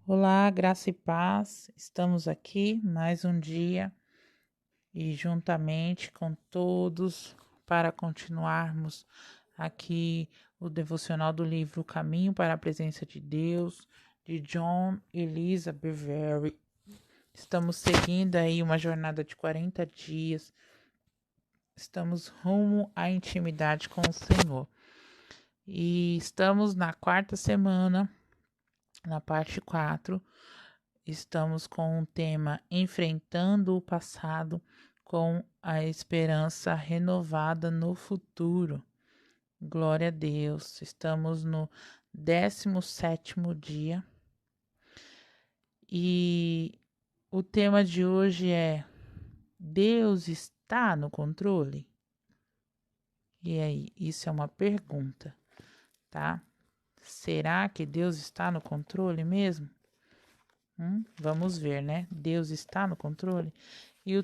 Olá, graça e paz. Estamos aqui mais um dia e juntamente com todos para continuarmos aqui o devocional do livro O Caminho para a Presença de Deus, de John Elisa Bevere. Estamos seguindo aí uma jornada de 40 dias. Estamos rumo à intimidade com o Senhor. E estamos na quarta semana, na parte 4. Estamos com o tema Enfrentando o Passado com a Esperança Renovada no Futuro. Glória a Deus. Estamos no 17º dia e o tema de hoje é: Deus está no controle? E aí, isso é uma pergunta, tá? Será que Deus está no controle mesmo? Vamos ver, né? Deus está no controle? E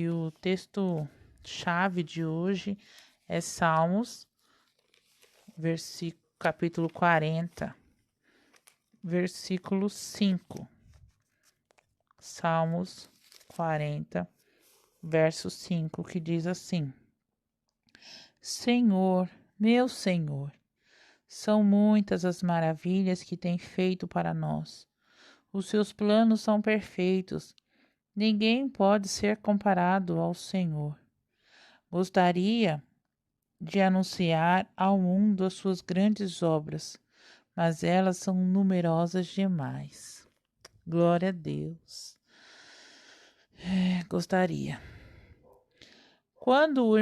o texto chave de hoje é Salmos, capítulo 40, versículo 5. Salmos 40, verso 5, que diz assim: Senhor, meu Senhor, são muitas as maravilhas que tem feito para nós. Os seus planos são perfeitos. Ninguém pode ser comparado ao Senhor. Gostaria de anunciar ao mundo as suas grandes obras, mas elas são numerosas demais. Glória a Deus. Gostaria. Quando os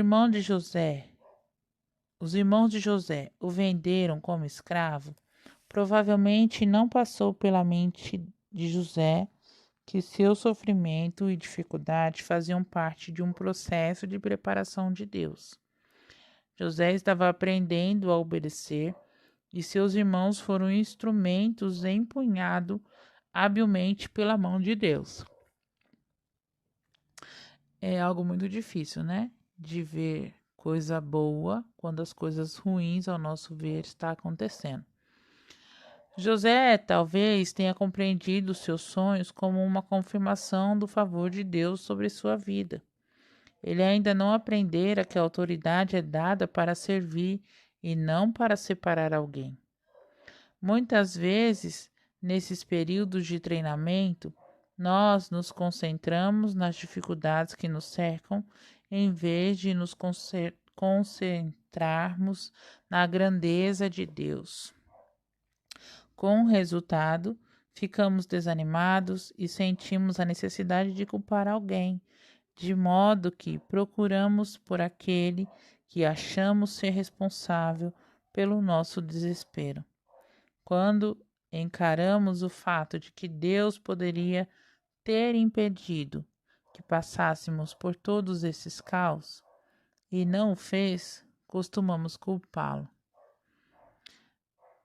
irmãos de José o venderam como escravo, provavelmente não passou pela mente de José que seu sofrimento e dificuldade faziam parte de um processo de preparação de Deus. José estava aprendendo a obedecer e seus irmãos foram instrumentos empunhados habilmente pela mão de Deus. É algo muito difícil, né? De ver coisa boa quando as coisas ruins, ao nosso ver, está acontecendo. José talvez tenha compreendido seus sonhos como uma confirmação do favor de Deus sobre sua vida. Ele ainda não aprendera que a autoridade é dada para servir e não para separar alguém. Muitas vezes, nesses períodos de treinamento, nós nos concentramos nas dificuldades que nos cercam, em vez de nos concentrarmos na grandeza de Deus. Com o resultado, ficamos desanimados e sentimos a necessidade de culpar alguém, de modo que procuramos por aquele que achamos ser responsável pelo nosso desespero. Quando encaramos o fato de que Deus poderia ter impedido que passássemos por todos esses caos e não o fez, costumamos culpá-lo.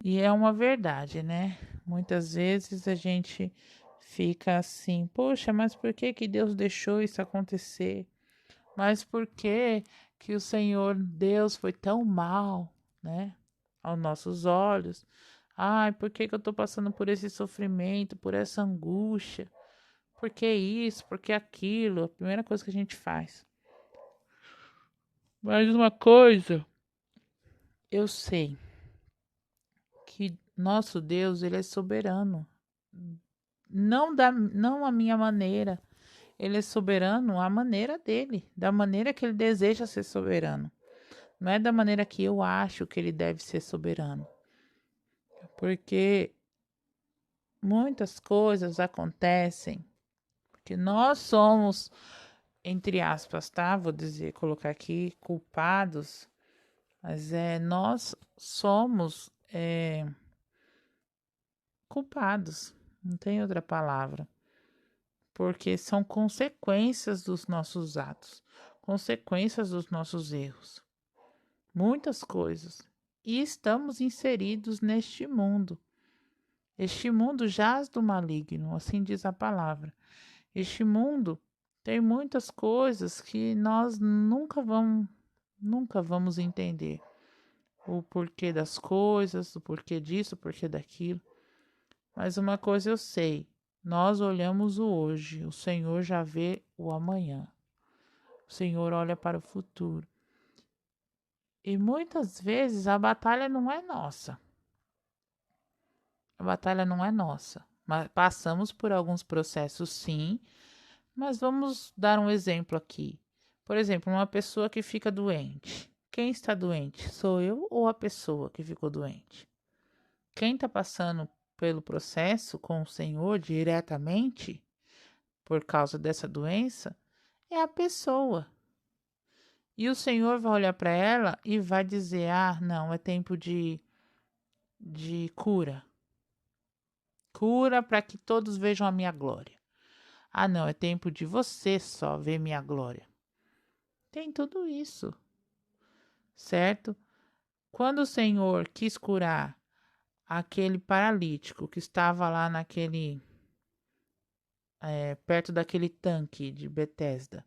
E é uma verdade, né? Muitas vezes a gente fica assim, poxa, mas por que que Deus deixou isso acontecer? Mas por que que o Senhor Deus foi tão mal, né? Aos nossos olhos. Ai, por que que eu tô passando por esse sofrimento, por essa angústia? Por que isso? Por que aquilo? A primeira coisa que a gente faz. Mas uma coisa, eu sei que nosso Deus, ele é soberano. Não a minha maneira. Ele é soberano à maneira dele, da maneira que ele deseja ser soberano. Não é da maneira que eu acho que ele deve ser soberano. Porque muitas coisas acontecem porque nós somos, entre aspas, tá? Vou dizer, colocar aqui, culpados, mas nós somos culpados, não tem outra palavra, porque são consequências dos nossos atos, consequências dos nossos erros, muitas coisas. E estamos inseridos neste mundo. Este mundo jaz do maligno, assim diz a palavra. Este mundo tem muitas coisas que nós nunca vamos entender. O porquê das coisas, o porquê disso, o porquê daquilo. Mas uma coisa eu sei, nós olhamos o hoje, o Senhor já vê o amanhã. O Senhor olha para o futuro. E muitas vezes a batalha não é nossa. A batalha não é nossa. Mas passamos por alguns processos, sim. Mas vamos dar um exemplo aqui. Por exemplo, uma pessoa que fica doente. Quem está doente? Sou eu ou a pessoa que ficou doente? Quem está passando pelo processo com o Senhor diretamente, por causa dessa doença, é a pessoa. E o Senhor vai olhar para ela e vai dizer: ah, não, é tempo de cura. Cura para que todos vejam a minha glória. Ah, não, é tempo de você só ver minha glória. Tem tudo isso, certo? Quando o Senhor quis curar aquele paralítico que estava lá perto daquele tanque de Betesda,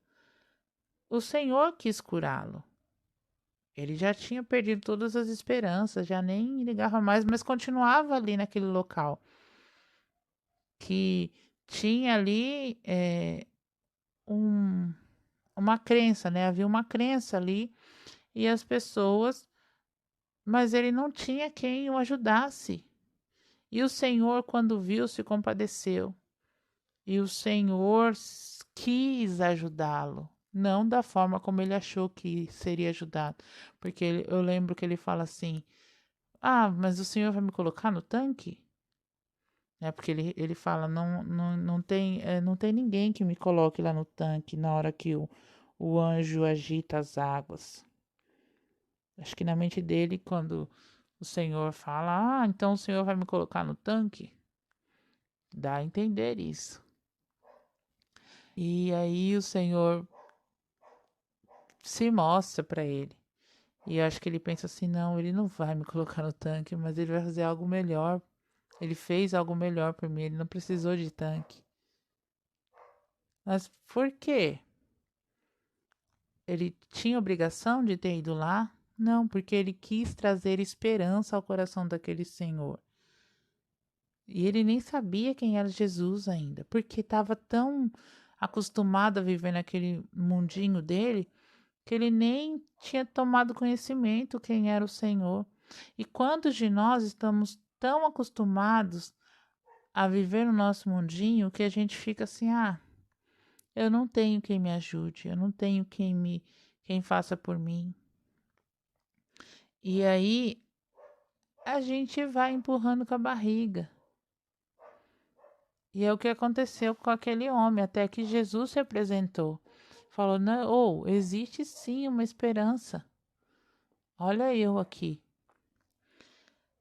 o Senhor quis curá-lo. Ele já tinha perdido todas as esperanças, já nem ligava mais, mas continuava ali naquele local. Que tinha ali um, uma crença, né? Havia uma crença ali e as pessoas, mas ele não tinha quem o ajudasse. E o Senhor, quando viu, se compadeceu. E o Senhor quis ajudá-lo, não da forma como ele achou que seria ajudado. Porque eu lembro que ele fala assim: ah, mas o Senhor vai me colocar no tanque? Porque ele fala: não tem ninguém que me coloque lá no tanque na hora que o anjo agita as águas. Acho que na mente dele, quando o Senhor fala: ah, então o Senhor vai me colocar no tanque, dá a entender isso. E aí o Senhor se mostra para ele. E eu acho que ele pensa assim: não, ele não vai me colocar no tanque, mas ele vai fazer algo melhor. Ele fez algo melhor por mim, ele não precisou de tanque. Mas por quê? Ele tinha obrigação de ter ido lá? Não, porque ele quis trazer esperança ao coração daquele senhor. E ele nem sabia quem era Jesus ainda, porque estava tão acostumado a viver naquele mundinho dele que ele nem tinha tomado conhecimento quem era o Senhor. E quantos de nós estamos tão acostumados a viver no nosso mundinho que a gente fica assim: ah, eu não tenho quem me ajude, eu não tenho quem faça por mim. E aí a gente vai empurrando com a barriga. E é o que aconteceu com aquele homem, até que Jesus se apresentou. Falou: não, existe sim uma esperança. Olha eu aqui,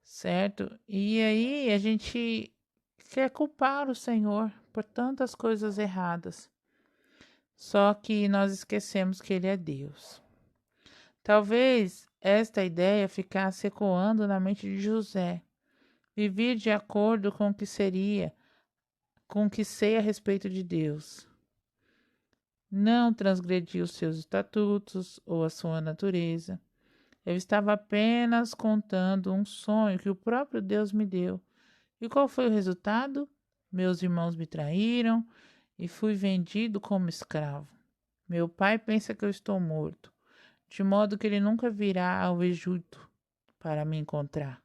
certo? E aí a gente quer culpar o Senhor por tantas coisas erradas. Só que nós esquecemos que Ele é Deus. Talvez esta ideia ficasse ecoando na mente de José. Viver de acordo com o que seria, com o que sei a respeito de Deus. Não transgredi os seus estatutos ou a sua natureza. Eu estava apenas contando um sonho que o próprio Deus me deu. E qual foi o resultado? Meus irmãos me traíram e fui vendido como escravo. Meu pai pensa que eu estou morto, de modo que ele nunca virá ao Egito para me encontrar.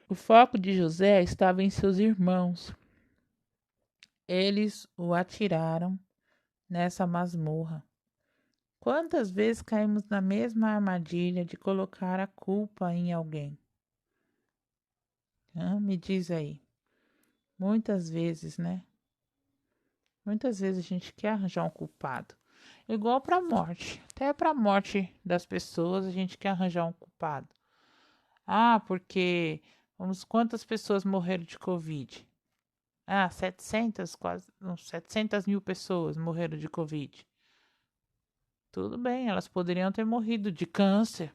O foco de José estava em seus irmãos. Eles o atiraram nessa masmorra. Quantas vezes caímos na mesma armadilha de colocar a culpa em alguém? Me diz aí. Muitas vezes, né? Muitas vezes a gente quer arranjar um culpado. Igual para a morte. Até para a morte das pessoas a gente quer arranjar um culpado. Ah, porque quantas pessoas morreram de Covid? Ah, 700, quase 700 mil pessoas morreram de Covid. Tudo bem, elas poderiam ter morrido de câncer,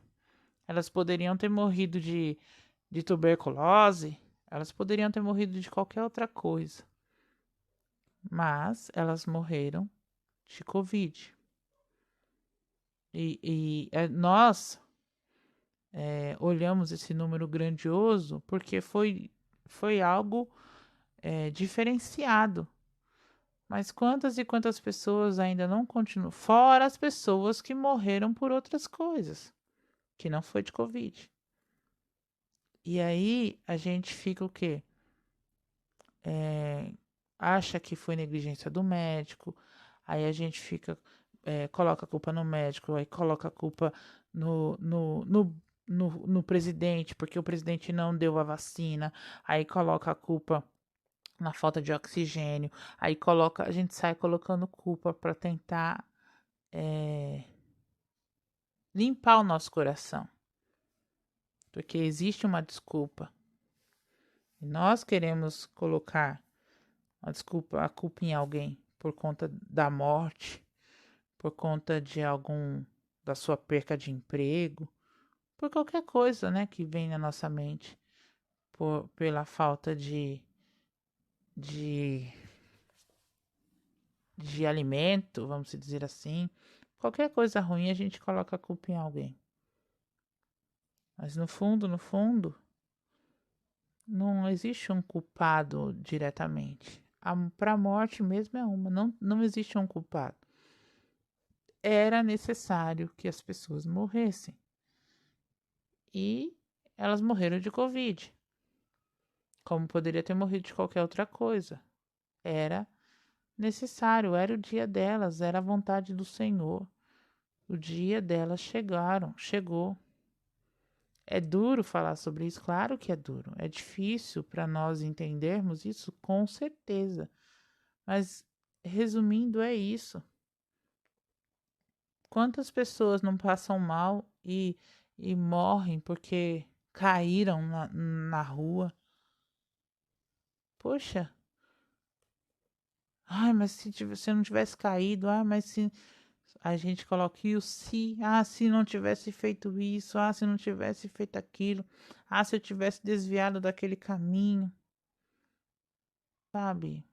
elas poderiam ter morrido de tuberculose, elas poderiam ter morrido de qualquer outra coisa. Mas elas morreram de Covid. Nós olhamos esse número grandioso porque foi foi algo diferenciado. Mas quantas e quantas pessoas ainda não continuam? Fora as pessoas que morreram por outras coisas, que não foi de Covid. E aí a gente fica o quê? Acha que foi negligência do médico, aí a gente fica, coloca a culpa no médico, aí coloca a culpa no presidente, porque o presidente não deu a vacina, aí coloca a culpa na falta de oxigênio, aí coloca, a gente sai colocando culpa para tentar limpar o nosso coração, porque existe uma desculpa. E nós queremos colocar a culpa em alguém por conta da morte, por conta de da sua perca de emprego, por qualquer coisa, né, que vem na nossa mente, pela falta de, de alimento, vamos dizer assim. Qualquer coisa ruim a gente coloca a culpa em alguém. Mas no fundo, não existe um culpado diretamente. Para a morte mesmo é uma, não existe um culpado. Era necessário que as pessoas morressem. E elas morreram de Covid, como poderia ter morrido de qualquer outra coisa. Era necessário, era o dia delas, era a vontade do Senhor. O dia delas chegou. É duro falar sobre isso, claro que é duro. É difícil para nós entendermos isso, com certeza. Mas, resumindo, é isso. Quantas pessoas não passam mal e morrem porque caíram na rua? Poxa, ai, mas se eu não tivesse caído, mas se a gente coloca o se, se não tivesse feito isso, se não tivesse feito aquilo, se eu tivesse desviado daquele caminho, sabe?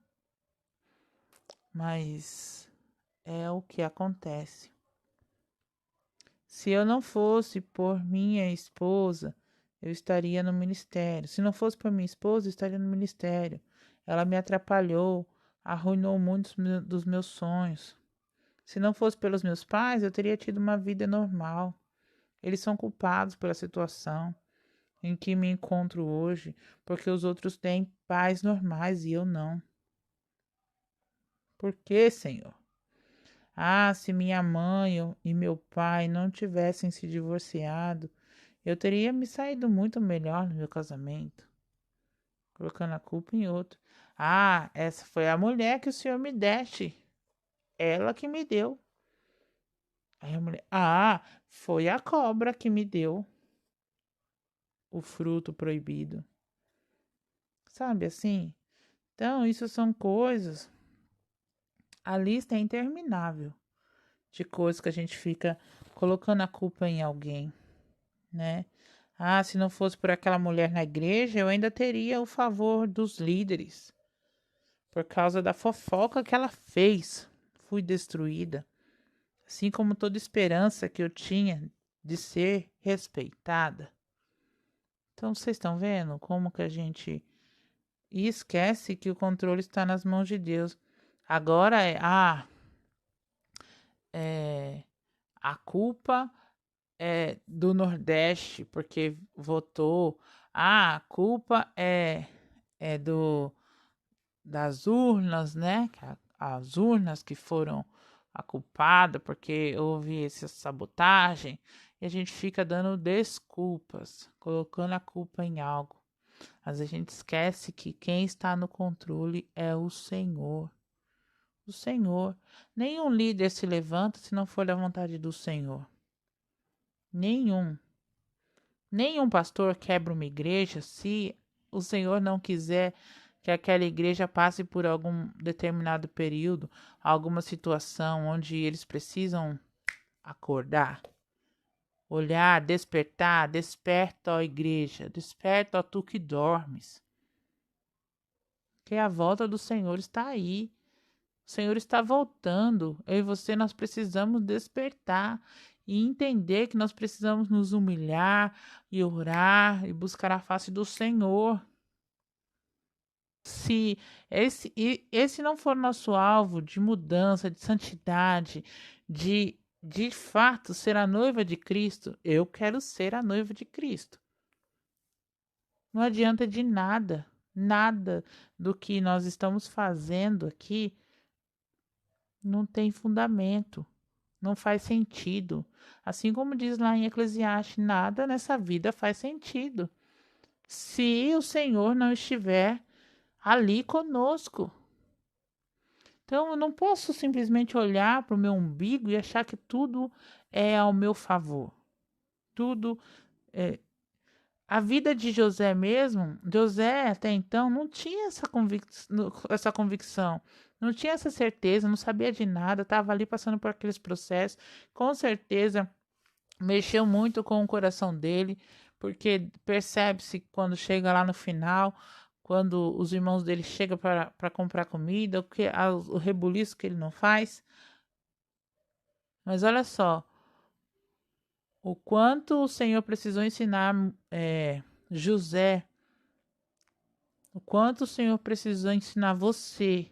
Mas é o que acontece. Se eu não fosse por minha esposa, eu estaria no ministério. Se não fosse por minha esposa, eu estaria no ministério. Ela me atrapalhou, arruinou muitos dos meus sonhos. Se não fosse pelos meus pais, eu teria tido uma vida normal. Eles são culpados pela situação em que me encontro hoje, porque os outros têm pais normais e eu não. Por que, Senhor? Se minha mãe e meu pai não tivessem se divorciado, eu teria me saído muito melhor no meu casamento, colocando a culpa em outro. Essa foi a mulher que o Senhor me deste, ela que me deu. Aí a mulher, foi a cobra que me deu o fruto proibido. Sabe assim? Então, isso são coisas. A lista é interminável de coisas que a gente fica colocando a culpa em alguém, né? Se não fosse por aquela mulher na igreja, eu ainda teria o favor dos líderes. Por causa da fofoca que ela fez, fui destruída. Assim como toda esperança que eu tinha de ser respeitada. Então, vocês estão vendo como que a gente esquece que o controle está nas mãos de Deus. Agora a culpa é do Nordeste porque votou. A culpa é das urnas, né? As urnas que foram a culpada porque houve essa sabotagem. E a gente fica dando desculpas, colocando a culpa em algo. Mas a gente esquece que quem está no controle é o Senhor. O Senhor. Nenhum líder se levanta se não for da vontade do Senhor. Nenhum. Nenhum pastor quebra uma igreja se o Senhor não quiser que aquela igreja passe por algum determinado período, alguma situação onde eles precisam acordar, olhar, despertar. Desperta, ó igreja, desperta, ó tu que dormes. Que a volta do Senhor está aí. O Senhor está voltando. Eu e você, nós precisamos despertar e entender que nós precisamos nos humilhar e orar e buscar a face do Senhor. se esse não for nosso alvo de mudança, de santidade, de fato ser a noiva de Cristo, eu quero ser a noiva de Cristo. Não adianta de nada, nada do que nós estamos fazendo aqui não tem fundamento, não faz sentido. Assim como diz lá em Eclesiastes, nada nessa vida faz sentido se o Senhor não estiver ali conosco. Então, eu não posso simplesmente olhar para o meu umbigo e achar que tudo é ao meu favor. Tudo é. A vida de José mesmo, José até então não tinha essa convicção, não tinha essa certeza, não sabia de nada, estava ali passando por aqueles processos. Com certeza mexeu muito com o coração dele, porque percebe-se quando chega lá no final, quando os irmãos dele chegam para comprar comida, o rebuliço que ele não faz. Mas olha só, o quanto o Senhor precisou ensinar José, o quanto o Senhor precisou ensinar você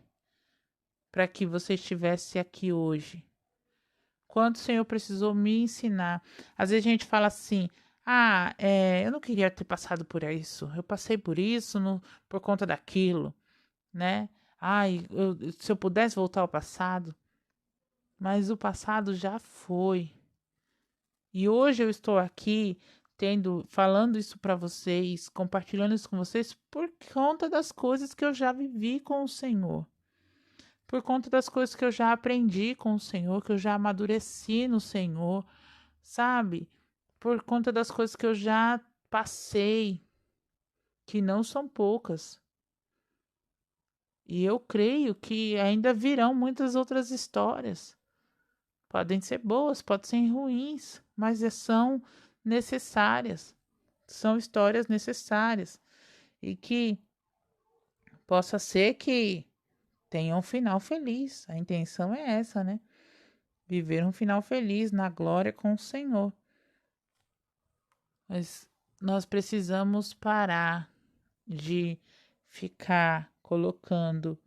para que você estivesse aqui hoje. Quanto o Senhor precisou me ensinar. Às vezes a gente fala assim, eu não queria ter passado por isso. Eu passei por isso por conta daquilo, né? Se eu pudesse voltar ao passado. Mas o passado já foi. E hoje eu estou aqui falando isso para vocês, compartilhando isso com vocês por conta das coisas que eu já vivi com o Senhor. Por conta das coisas que eu já aprendi com o Senhor, que eu já amadureci no Senhor, sabe? Por conta das coisas que eu já passei, que não são poucas. E eu creio que ainda virão muitas outras histórias. Podem ser boas, podem ser ruins, mas são necessárias. São histórias necessárias. E que possa ser que tenha um final feliz. A intenção é essa, né? Viver um final feliz na glória com o Senhor. Mas nós precisamos parar de ficar colocando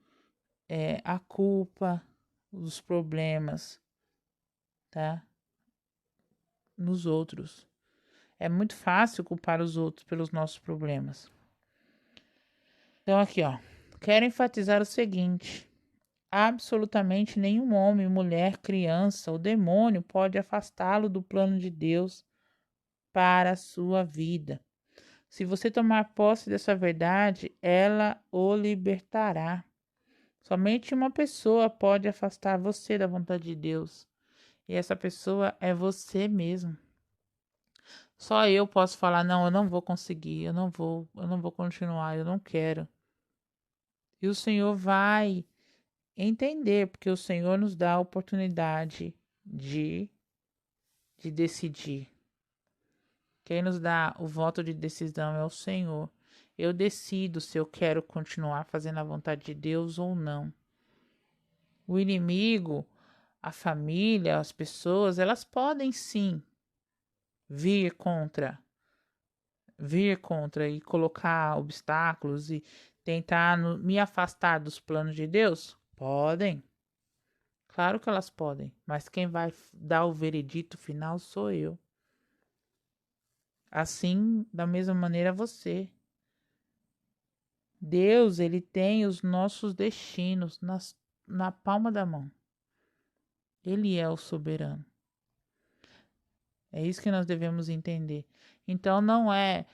a culpa, os problemas, tá? Nos outros. É muito fácil culpar os outros pelos nossos problemas. Então, aqui, ó. Quero enfatizar o seguinte: absolutamente nenhum homem, mulher, criança ou demônio pode afastá-lo do plano de Deus para a sua vida. Se você tomar posse dessa verdade, ela o libertará. Somente uma pessoa pode afastar você da vontade de Deus. E essa pessoa é você mesmo. Só eu posso falar, não, eu não vou conseguir, eu não vou continuar, eu não quero. E o Senhor vai entender, porque o Senhor nos dá a oportunidade de decidir. Quem nos dá o voto de decisão é o Senhor. Eu decido se eu quero continuar fazendo a vontade de Deus ou não. O inimigo, a família, as pessoas, elas podem sim vir contra e colocar obstáculos e tentar me afastar dos planos de Deus? Podem. Claro que elas podem, mas quem vai dar o veredito final sou eu. Assim, da mesma maneira você. Deus, ele tem os nossos destinos na palma da mão. Ele é o soberano. É isso que nós devemos entender. Então, não é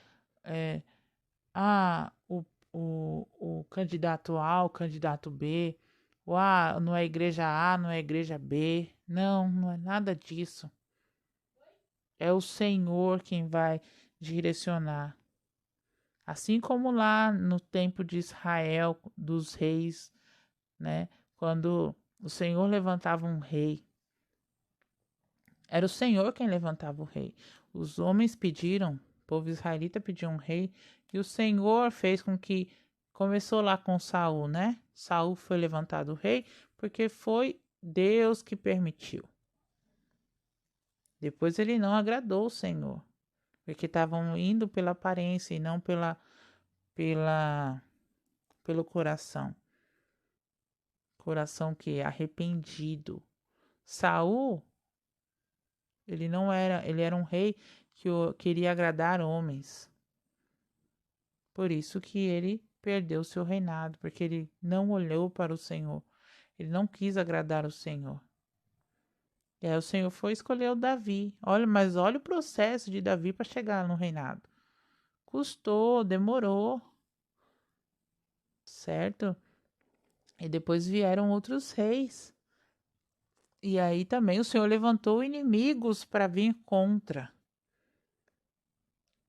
o candidato A, o candidato B, não é igreja A, não é igreja B. Não, não é nada disso. É o Senhor quem vai direcionar. Assim como lá no tempo de Israel, dos reis, né? Quando o Senhor levantava um rei, era o Senhor quem levantava o rei. Os homens pediram, o povo israelita pediu um rei, e o Senhor fez com que começou lá com Saul, né? Saul foi levantado rei porque foi Deus que permitiu. Depois ele não agradou o Senhor, porque estavam indo pela aparência e não pela pelo coração. Coração que é arrependido. Saul, ele era um rei que queria agradar homens. Por isso que ele perdeu seu reinado, porque ele não olhou para o Senhor. Ele não quis agradar o Senhor. E aí o Senhor foi escolher o Davi. Mas olha o processo de Davi para chegar no reinado. Custou, demorou, certo? E depois vieram outros reis. E aí também o Senhor levantou inimigos para vir contra.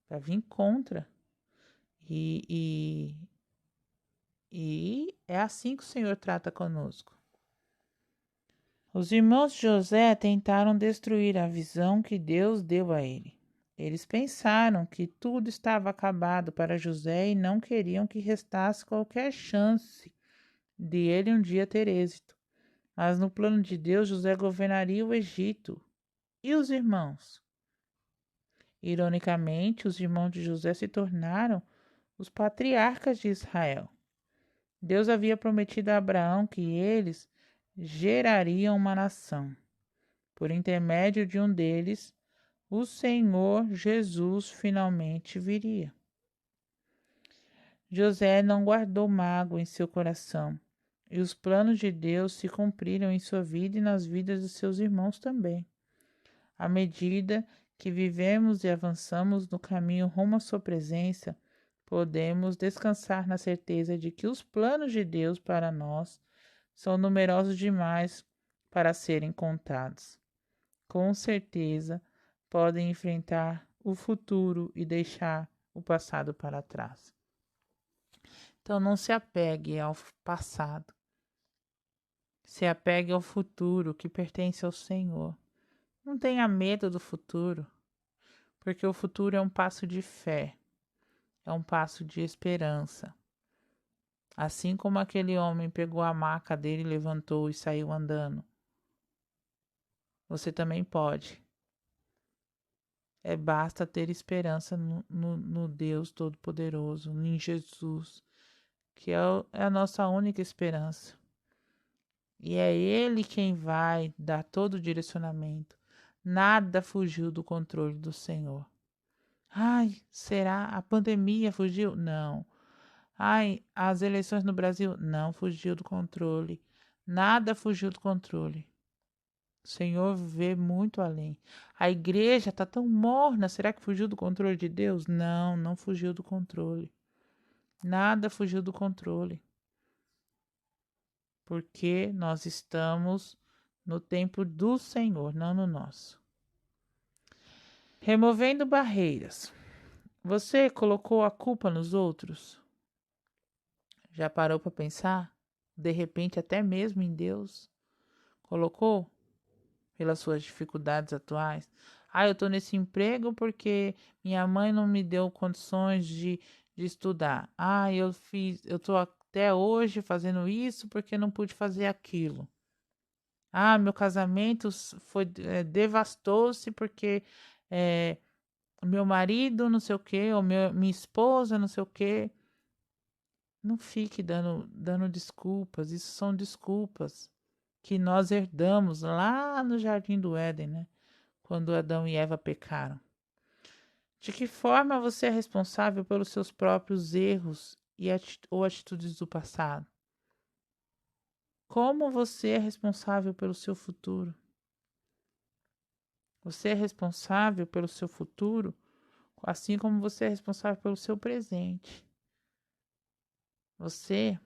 Para vir contra. E é assim que o Senhor trata conosco. Os irmãos de José tentaram destruir a visão que Deus deu a ele. Eles pensaram que tudo estava acabado para José e não queriam que restasse qualquer chance de ele um dia ter êxito. Mas no plano de Deus, José governaria o Egito. E os irmãos? Ironicamente, os irmãos de José se tornaram os patriarcas de Israel. Deus havia prometido a Abraão que eles gerariam uma nação. Por intermédio de um deles, o Senhor Jesus finalmente viria. José não guardou mágoa em seu coração, e os planos de Deus se cumpriram em sua vida e nas vidas de seus irmãos também. À medida que vivemos e avançamos no caminho rumo à sua presença, podemos descansar na certeza de que os planos de Deus para nós são numerosos demais para serem contados. Com certeza, podem enfrentar o futuro e deixar o passado para trás. Então, não se apegue ao passado. Se apegue ao futuro que pertence ao Senhor. Não tenha medo do futuro, porque o futuro é um passo de fé, é um passo de esperança. Assim como aquele homem pegou a maca dele, levantou e saiu andando, você também pode. Basta ter esperança no Deus Todo-Poderoso, em Jesus, que é a nossa única esperança. E é Ele quem vai dar todo o direcionamento. Nada fugiu do controle do Senhor. Ai, será? A pandemia fugiu? Não. Ai, as eleições no Brasil? Não fugiu do controle. Nada fugiu do controle. O Senhor vê muito além. A igreja está tão morna. Será que fugiu do controle de Deus? Não, não fugiu do controle. Nada fugiu do controle. Porque nós estamos no tempo do Senhor, não no nosso. Removendo barreiras. Você colocou a culpa nos outros? Já parou para pensar? De repente, até mesmo em Deus? Colocou? Pelas suas dificuldades atuais? Eu estou nesse emprego porque minha mãe não me deu condições de estudar. Eu estou até hoje fazendo isso porque não pude fazer aquilo. Meu casamento devastou-se porque meu marido não sei o quê, ou minha esposa não sei o quê. Não fique dando desculpas, isso são desculpas que nós herdamos lá no Jardim do Éden, né? Quando Adão e Eva pecaram. De que forma você é responsável pelos seus próprios erros ou atitudes do passado? Como você é responsável pelo seu futuro? Você é responsável pelo seu futuro, assim como você é responsável pelo seu presente. Você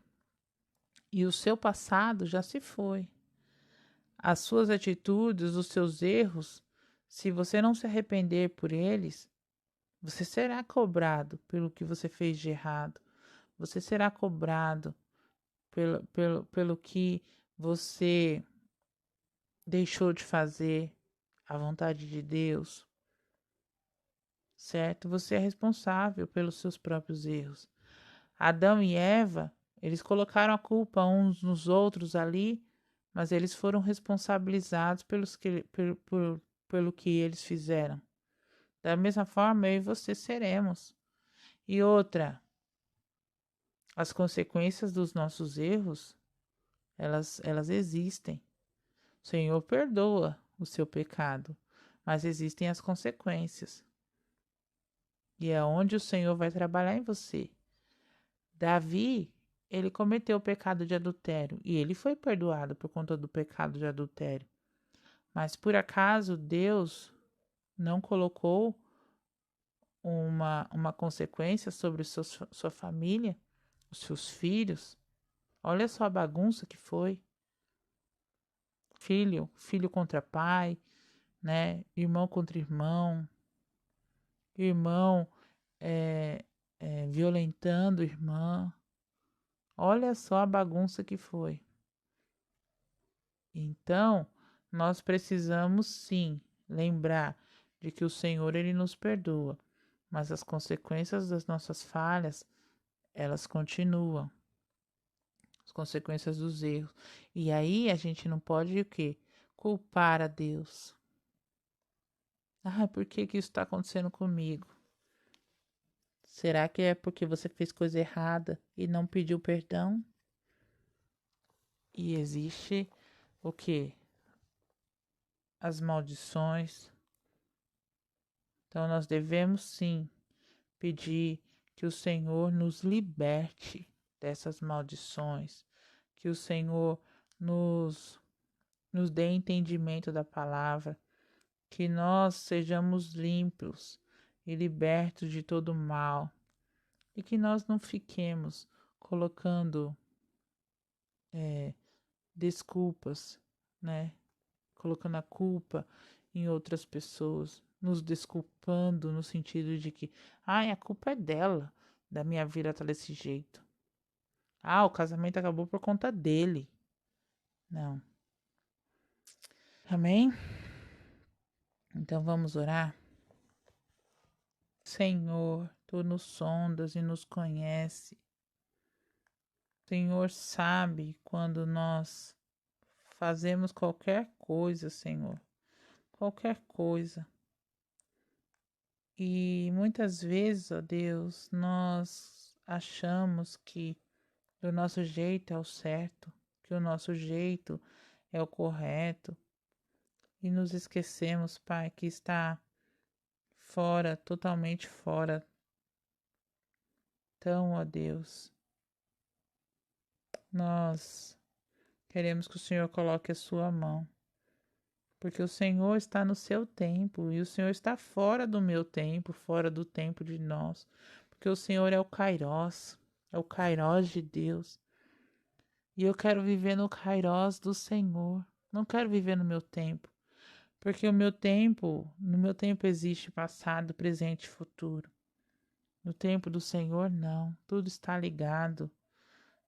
e o seu passado já se foi. As suas atitudes, os seus erros, se você não se arrepender por eles, você será cobrado pelo que você fez de errado. Você será cobrado pelo que você deixou de fazer, a vontade de Deus, certo? Você é responsável pelos seus próprios erros. Adão e Eva, eles colocaram a culpa uns nos outros ali, mas eles foram responsabilizados pelo que eles fizeram. Da mesma forma, eu e você seremos. E outra, As consequências dos nossos erros, elas existem. O Senhor perdoa o seu pecado, mas existem as consequências. E é onde o Senhor vai trabalhar em você. Davi, ele cometeu o pecado de adultério e ele foi perdoado por conta do pecado de adultério. Mas por acaso Deus não colocou uma consequência sobre sua família, os seus filhos? Olha só a bagunça que foi. Filho contra pai, né? Irmão contra irmão violentando irmã. Olha só a bagunça que foi. Então, nós precisamos sim lembrar de que o Senhor ele nos perdoa, mas as consequências das nossas falhas, elas continuam. As consequências dos erros. E aí a gente não pode o quê? Culpar a Deus. Ah, por que que isso está acontecendo comigo? Será que é porque você fez coisa errada e não pediu perdão? E existe o quê? As maldições. Então nós devemos sim pedir que o Senhor nos liberte dessas maldições, que o Senhor nos dê entendimento da palavra, que nós sejamos limpos e libertos de todo mal, e que nós não fiquemos colocando desculpas, né? Colocando a culpa em outras pessoas, nos desculpando no sentido de que, ai, a culpa é dela, da minha vida tá desse jeito. Ah, o casamento acabou por conta dele. Não. Amém? Então vamos orar. Senhor, tu nos sondas e nos conhece. Senhor sabe quando nós fazemos qualquer coisa, Senhor. Qualquer coisa. E muitas vezes, ó Deus, nós achamos que do nosso jeito é o certo, que o nosso jeito é o correto, e nos esquecemos, Pai, que está fora, totalmente fora. Então, ó Deus, nós queremos que o Senhor coloque a sua mão, porque o Senhor está no seu tempo e o Senhor está fora do meu tempo, fora do tempo de nós, porque o Senhor é o Kairós de Deus. E eu quero viver no Kairós do Senhor. Não quero viver no meu tempo, porque no meu tempo existe passado, presente e futuro. No tempo do Senhor, não. Tudo está ligado.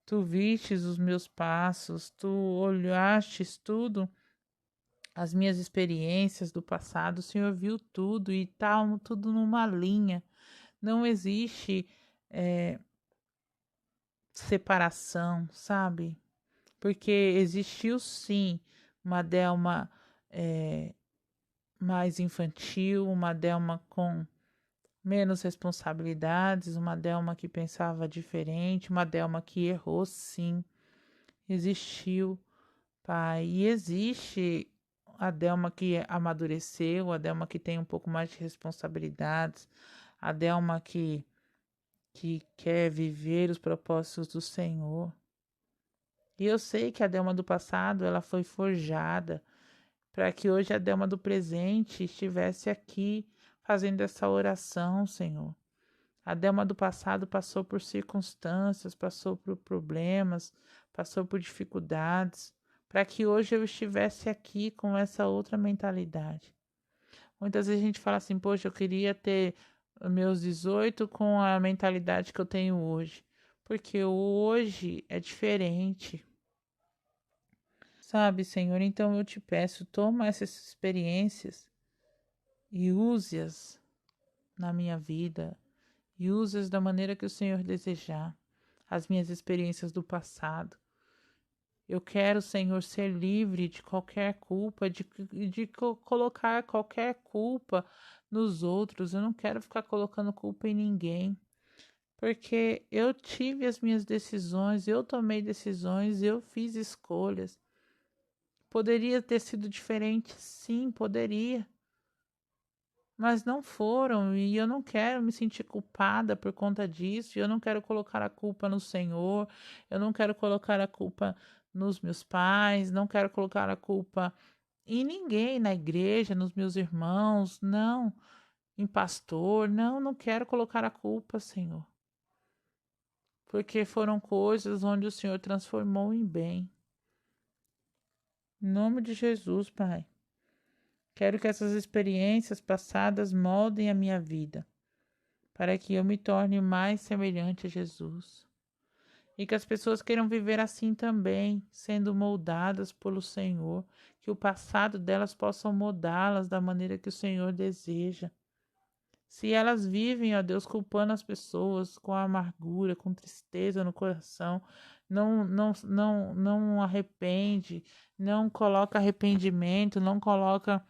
Tu vistes os meus passos, tu olhastes tudo, as minhas experiências do passado, o Senhor viu tudo e tá tudo numa linha. Não existe separação, sabe? Porque existiu sim uma Delma mais infantil, uma Delma com menos responsabilidades, uma Delma que pensava diferente, uma Delma que errou sim. Existiu, pai, e existe a Delma que amadureceu, a Delma que tem um pouco mais de responsabilidades, a Delma que quer viver os propósitos do Senhor. E eu sei que a Delma do passado, ela foi forjada para que hoje a Delma do presente estivesse aqui fazendo essa oração, Senhor. A Delma do passado passou por circunstâncias, passou por problemas, passou por dificuldades, para que hoje eu estivesse aqui com essa outra mentalidade. Muitas vezes a gente fala assim, poxa, eu queria ter meus 18 com a mentalidade que eu tenho hoje, porque hoje é diferente. Sabe, Senhor, então eu te peço, toma essas experiências e use-as na minha vida, e use-as da maneira que o Senhor desejar, as minhas experiências do passado. Eu quero, Senhor, ser livre de qualquer culpa, de colocar qualquer culpa nos outros. Eu não quero ficar colocando culpa em ninguém. porque eu tive as minhas decisões, eu tomei decisões, eu fiz escolhas. Poderia ter sido diferente, sim, poderia, mas não foram, e eu não quero me sentir culpada por conta disso, eu não quero colocar a culpa no Senhor, eu não quero colocar a culpa nos meus pais, não quero colocar a culpa em ninguém, na igreja, nos meus irmãos, não, em pastor, não, não quero colocar a culpa, Senhor, porque foram coisas onde o Senhor transformou em bem. Em nome de Jesus, Pai. Quero que essas experiências passadas moldem a minha vida, para que eu me torne mais semelhante a Jesus. E que as pessoas queiram viver assim também, sendo moldadas pelo Senhor, que o passado delas possam moldá-las da maneira que o Senhor deseja. Se elas vivem, ó Deus, culpando as pessoas com amargura, com tristeza no coração, não arrepende, não coloca arrependimento, não coloca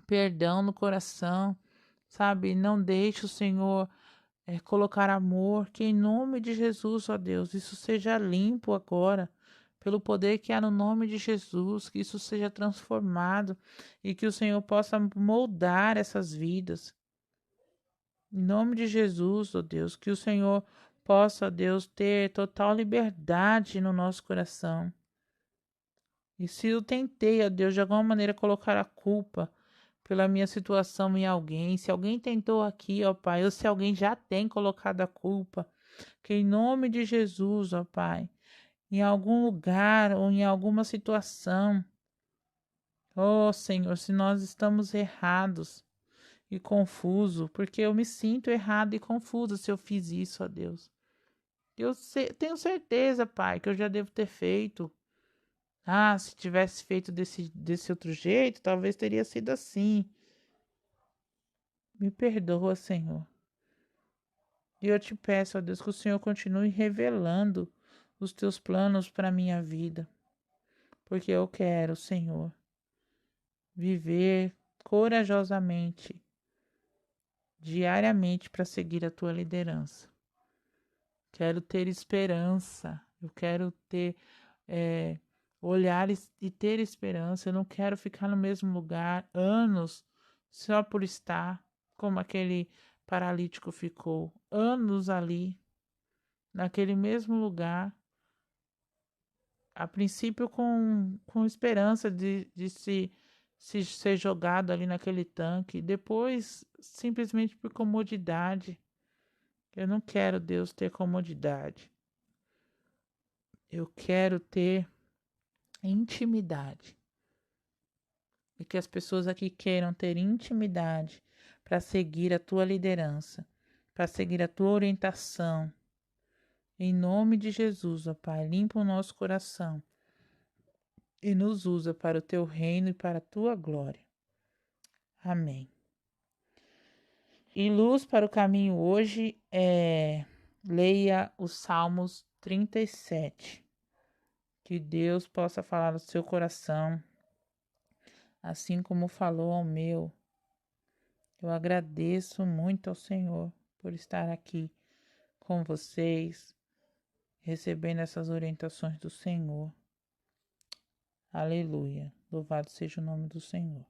perdão no coração, sabe? Não deixe o Senhor colocar amor, que em nome de Jesus, ó Deus, isso seja limpo agora, pelo poder que há no nome de Jesus, que isso seja transformado e que o Senhor possa moldar essas vidas. Em nome de Jesus, ó Deus, que o Senhor possa, ó Deus, ter total liberdade no nosso coração. E se eu tentei, ó Deus, de alguma maneira colocar a culpa pela minha situação em alguém, se alguém tentou aqui, ó Pai, ou se alguém já tem colocado a culpa, que em nome de Jesus, ó Pai, em algum lugar ou em alguma situação, ó Senhor, se nós estamos errados e confuso, porque eu me sinto errado e confuso se eu fiz isso, ó Deus. Tenho certeza, Pai, que eu já devo ter feito. Ah, se tivesse feito desse outro jeito, talvez teria sido assim. Me perdoa, Senhor. E eu te peço, ó Deus, que o Senhor continue revelando os teus planos para a minha vida. Porque eu quero, Senhor, viver corajosamente, diariamente, para seguir a tua liderança. Quero ter esperança. Eu quero ter olhar e ter esperança. Eu não quero ficar no mesmo lugar anos só por estar como aquele paralítico ficou. Anos ali, naquele mesmo lugar. A princípio com esperança de se ser jogado ali naquele tanque. Depois, simplesmente por comodidade. Eu não quero, Deus, ter comodidade. Eu quero ter intimidade. E que as pessoas aqui queiram ter intimidade para seguir a tua liderança, para seguir a tua orientação. Em nome de Jesus, ó Pai, limpa o nosso coração e nos usa para o teu reino e para a tua glória. Amém. E luz para o caminho hoje leia os Salmos 37. Que Deus possa falar no seu coração, assim como falou ao meu. Eu agradeço muito ao Senhor por estar aqui com vocês, recebendo essas orientações do Senhor. Aleluia. Louvado seja o nome do Senhor.